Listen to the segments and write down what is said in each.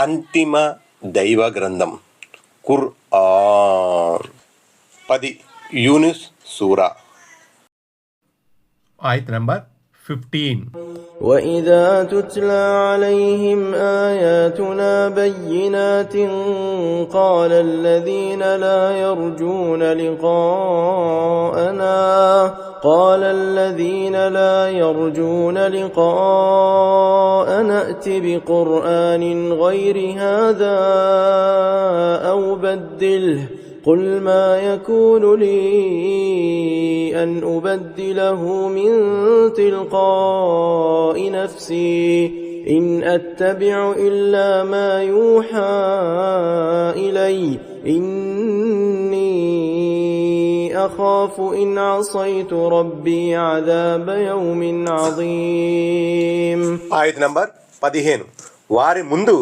అంతిమ దైవ గ్రంథం ఖుర్ఆన్ 10 యూనుస్ సూరా ఆయత్ నంబర్ 15. وَإِذَا تُتْلَى عَلَيْهِمْ آيَاتُنَا بَيِّنَاتٍ قَالَ الَّذِينَ لَا يَرْجُونَ لِقَاءَنَا ائْتِ بِقُرْآنٍ غَيْرِ هَذَا أَوْ بَدِّلْهُ قُلْ مَا يَكُونُ لِي أَنْ أُبَدِّلَهُ مِنْ تِلْقَاءِ نَفْسِي إِنْ أَتَّبِعُ إِلَّا مَا يُوحَى إِلَيَّ إِنِّي أَخَافُ إِنْ عَصَيْتُ رَبِّي عَذَابَ يَوْمٍ عَظِيمٍ. ఆయత్ నంబర్ 15. వారి ముందు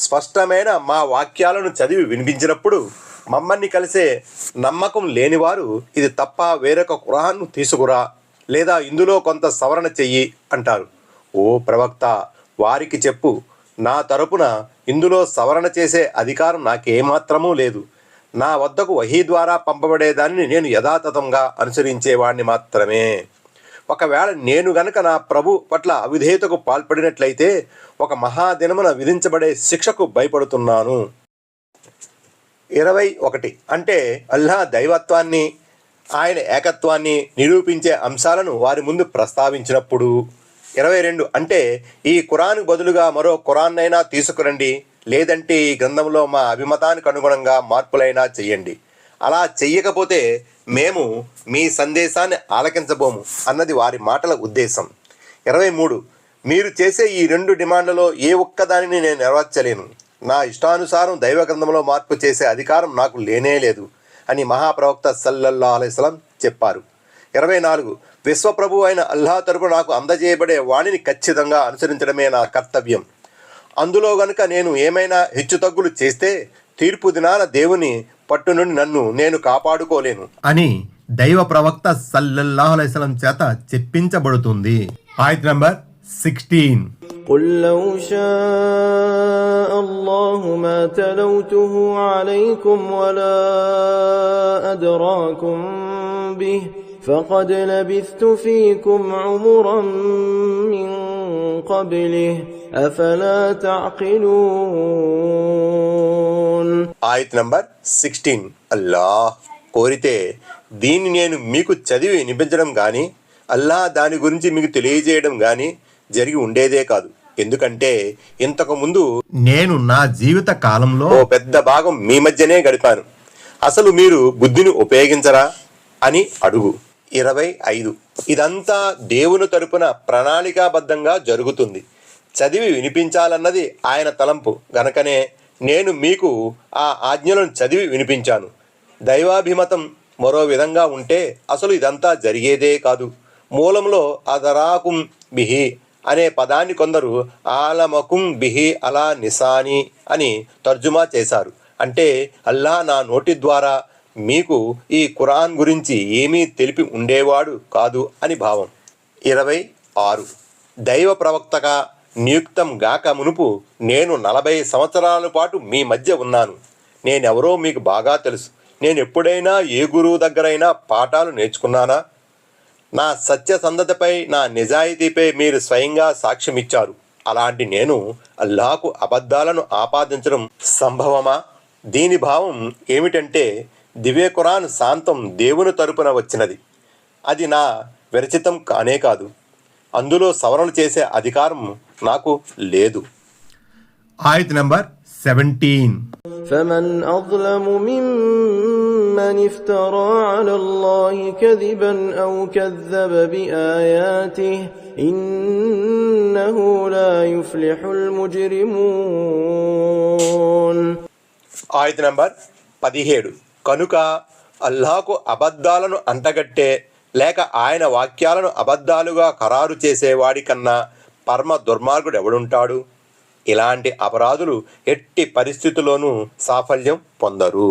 స్పష్టమైన మా వాక్యాలను చదివి వినిపించినప్పుడు మమ్మల్ని కలిసే నమ్మకం లేనివారు ఇది తప్ప వేరొక ఖురాన్ను తీసుకురా లేదా ఇందులో కొంత సవరణ చెయ్యి అంటారు. ఓ ప్రవక్త, వారికి చెప్పు, నా తరపున ఇందులో సవరణ చేసే అధికారం నాకేమాత్రమూ లేదు. నా వద్దకు వహీ ద్వారా పంపబడేదాన్ని నేను యథాతథంగా అనుసరించేవాడిని మాత్రమే. ఒకవేళ నేను గనక నా ప్రభు పట్ల అవిధేయతకు పాల్పడినట్లయితే ఒక మహాదినమున విధించబడే శిక్షకు భయపడుతున్నాను. 21. అంటే అల్లాహ్ దైవత్వాన్ని, ఆయన ఏకత్వాన్ని నిరూపించే అంశాలను వారి ముందు ప్రస్తావించినప్పుడు. 22. అంటే ఈ ఖురాన్ బదులుగా మరో ఖురాన్నైనా తీసుకురండి, లేదంటే ఈ గ్రంథంలో మా అభిమతానికి అనుగుణంగా మార్పులైనా చెయ్యండి. అలా చెయ్యకపోతే మేము మీ సందేశాన్ని ఆలకించబోము అన్నది వారి మాటల ఉద్దేశం. 23. మీరు చేసే ఈ 2 డిమాండ్లలో ఏ ఒక్కదానిని నేను నెరవేర్చలేను. నా ఇష్టానుసారం దైవ గ్రంథంలో మార్పు చేసే అధికారం నాకు లేనేలేదు అని మహాప్రవక్త సల్లల్లాహు అలైహి వసల్లం చెప్పారు. 24. విశ్వప్రభు అయిన అల్లాహ్ తరపున నాకు అందజేయబడే వాణిని ఖచ్చితంగా అనుసరించడమే నా కర్తవ్యం. అందులో గనుక నేను ఏమైనా హెచ్చుతగ్గులు చేస్తే తీర్పు దినాన దేవుని పట్టు నుండి నన్ను నేను కాపాడుకోలేను అని దైవ ప్రవక్త సల్లల్లాహు అలైహి వసల్లం చేత చెప్పించబడుతుంది. ఆయత్ నంబర్ 16. قُلْ لَوْ شَاءَ اللَّهُ مَا تَلَوْتُهُ عَلَيْكُمْ وَلَا أَدْرَاكُمْ بِهِ فَقَدْ لَبِثْتُ فِيكُمْ عُمُرًا مِّن قَبْلِهِ أَفَلَا تَعْقِلُونَ. ఆయత్ నంబర్ 16. అల్లాహ్ కోరితే దీన్ని నేను మీకు చదివి వినిపించడం కానీ అల్లాహ్ దాని గురించి మీకు తెలియజేయడం కానీ జరిగి ఉండేదే కాదు. ఎందుకంటే ఇంతకు ముందు నేను నా జీవిత కాలంలో ఓ పెద్ద భాగం మీ మధ్యనే గడిపాను. అసలు మీరు బుద్ధిని ఉపయోగించరా అని అడుగు. 25. ఇదంతా దేవుని తరపున ప్రణాళికాబద్ధంగా జరుగుతుంది. చదివి వినిపించాలన్నది ఆయన తలంపు గనకనే నేను మీకు ఆ ఆజ్ఞలను చదివి వినిపించాను. దైవాభిమతం మరో విధంగా ఉంటే అసలు ఇదంతా జరిగేదే కాదు. మూలంలో అదరాకుం బిహి అనే పదాన్ని కొందరు ఆలమకుం బిహి అలా నిసాని అని తర్జుమా చేశారు. అంటే అల్లాహ్ నా నోటి ద్వారా మీకు ఈ ఖురాన్ గురించి ఏమీ తెలిపి ఉండేవాడు కాదు అని భావం. 26. దైవ ప్రవక్తగా నియుక్తం గాక మునుపు నేను 40 సంవత్సరాల పాటు మీ మధ్య ఉన్నాను. నేనెవరో మీకు బాగా తెలుసు. నేను ఎప్పుడైనా ఏ గురువు దగ్గరైనా పాఠాలు నేర్చుకున్నానా? నా సత్యసంధతపై, నా నిజాయితీపై మీరు స్వయంగా సాక్ష్యమిచ్చారు. అలాంటి నేను అల్లాహకు అబద్ధాలను ఆపాదించడం సంభవమా? దీని భావం ఏమిటంటే దివ్య ఖురాన్ శాంతం దేవుని తరపున వచ్చినది. అది నా విరచితం కానే కాదు. అందులో సవరణలు చేసే అధికారం నాకు లేదు. ఆయత్ నంబర్ 17. فمن أظلم ممن افترى على الله كذبا أو كذب بآياته إنه لا يفلح المجرمون. ఆయత్ నంబర్ 17. కనుక అల్లాహకు అబద్ధాలను అంటగట్టే లేక ఆయన వాక్యాలను అబద్ధాలుగా ఖరారు చేసేవాడి కన్నా పరమ దుర్మార్గుడు ఎవడుంటాడు? ఇలాంటి అపరాధులు ఎట్టి పరిస్థితుల్లోనూ సాఫల్యం పొందరు.